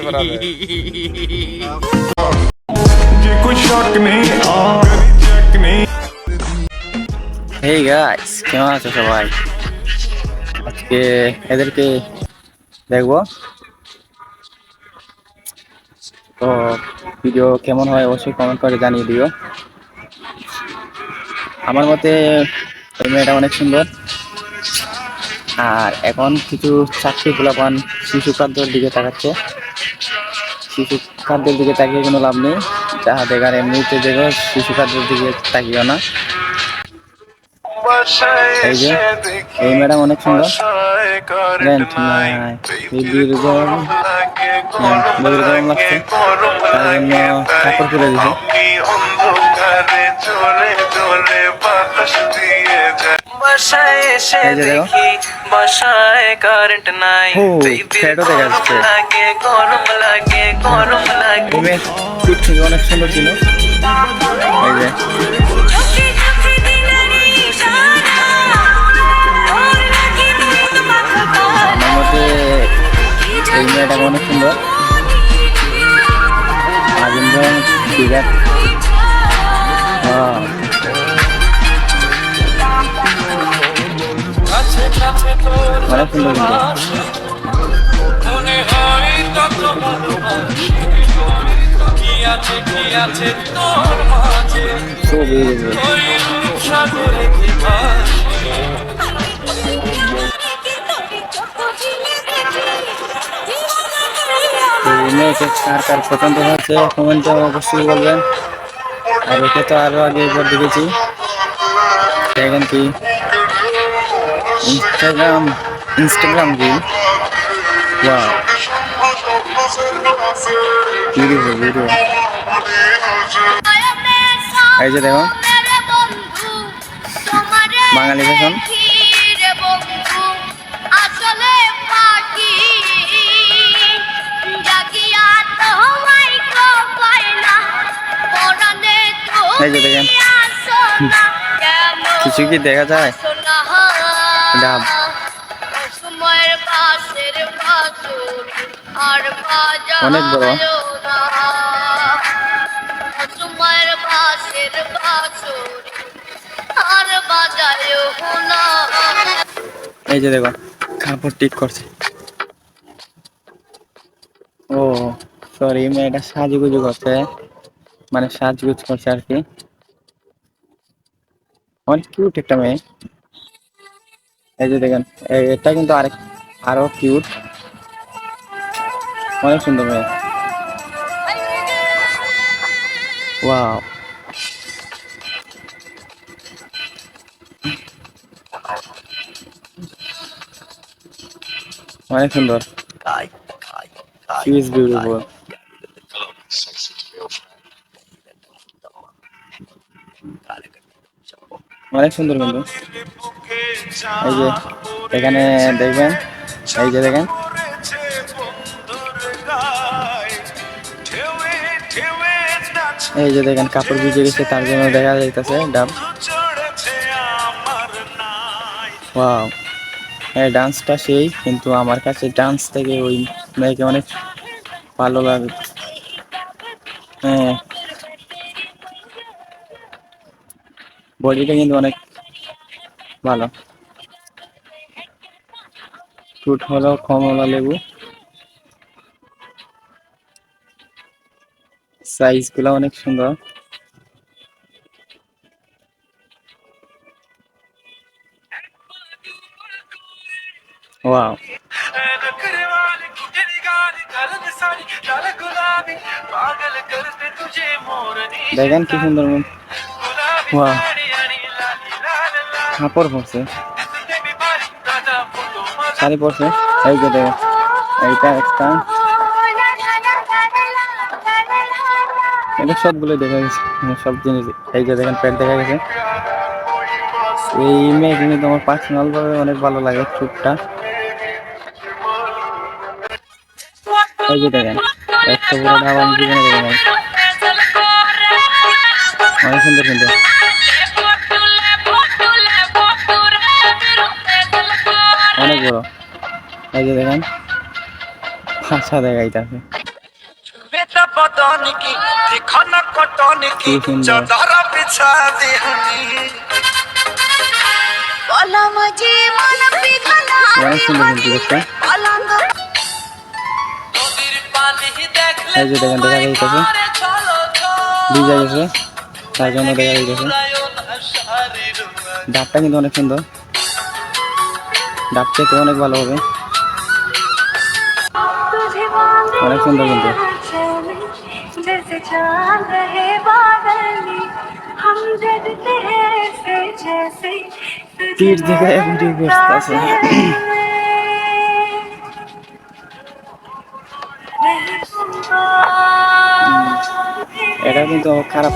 करा दे ये कोई शक नहीं कभी चेक नहीं। হেই গাইস, কেমন আছো সবাই? আজকে এদেরকে দেখবো তো। ভিডিও কেমন হয় অবশ্যই কমেন্ট করে জানিয়ে দিও। আমার মতে এই মেয়েটা অনেক সুন্দর। আর এখন কিছু চাকরি পোলাপান শিশু খাদ্যের দিকে তাকাচ্ছে। শিশু খাদ্যের দিকে তাকিয়ে কোনো লাভ নেই, যাহা দেখার এমনিতে দেখো, শিশু খাদ্যের দিকে তাকিও না। এই যে এই ম্যাডাম অনেক সুন্দর। রেন্ট নাই, বেবির গরম, বেবির গরম লাগছে, তার জন্য কাপড় খুলে দিছে। এই যে দেখো, বাসায় কারেন্ট নাই, ফ্যাটও দেখা যাচ্ছে। গরম লাগে এই মেয়ে দূর থেকে অনেক সুন্দর ছিল। এই যে আমার মতে এই মেয়েটা অনেক সুন্দর। আজীন্দ্র ফিগার অনেক সুন্দর মেয়েকে কার কার পছন্দ হয়েছে কমেন্টে অবশ্যই বলবেন। আর ওকে তো আরো আগে একবার দেখেছি, দেখেন কি Instagram reel. Wow, beautiful video. এই যে দেখো বাঙালি ফ্যাশন। এই যে দেখেন কিছু কি দেখা যায়? ডাব অনেক বড়। এই যে দেখো কাপড় ঠিক করছে। ও সরি, মেয়েটা সাজুগুজু করছে, মানে সাজগুজ করছে আর কি। অনেক কিউট একটা মেয়ে। এই যে দেখেন এটা কিন্তু আরো কিউট, অনেক সুন্দর মেয়ে। ওয়াও, অনেক সুন্দর। She is beautiful. অনেক সুন্দর কিন্তু। এই যে এখানে দেখবেন, এই যে দেখেন এই যে দেখেন কাপড় ভিজে গেছে, তার জন্য দেখা যাইতেছে ডাব। ওয়াও, এই ডান্সটা সেই, কিন্তু আমার কাছে ডান্স থেকে ওই মেয়েকে অনেক ভালো লাগে। হ্যাঁ, বডিটা কিন্তু অনেক ভালো। ফ্রুট হলো কমলা লেবু, সাইজ গুলা অনেক সুন্দর। ওয়াও, দেখেন কি সুন্দর। ওয়াও, কাপড় পরছে, শাড়ি পরছে। এই যে দেখেন এইটা একটা, এটা সবগুলো দেখা গেছে, সব জিনিস। এই যে দেখেন প্যান্ট দেখা গেছে। এই মেয়ে কিন্তু আমার পার্সোনাল ভাবে অনেক ভালো লাগে, চুপটা। এই যে দেখেন একটা বড় ঢাবা আমি জীবনে দেখে নাই, অনেক সুন্দর কিন্তু। অনেক বড়। এই যে দেখেন ভাষা দেখাইতেছে। बदन की देखो न कटन की কি সুন্দর। चादर बिछा देहनी অনেক সুন্দর কিন্তু দেখতে। এই যে দেখেন দেখা যাইতেছে ভিজে গেছে, তার জন্য দেখা যাইতেছে। ডাবটা কিন্তু অনেক সুন্দর, ডাব খেতে অনেক ভালো হবে, অনেক সুন্দর কিন্তু। जैसे चांद रहे बादल में हम जगते हैं ऐसे जैसे তীর দিকে ভিডিও করতেছে। এটা কিন্তু খারাপ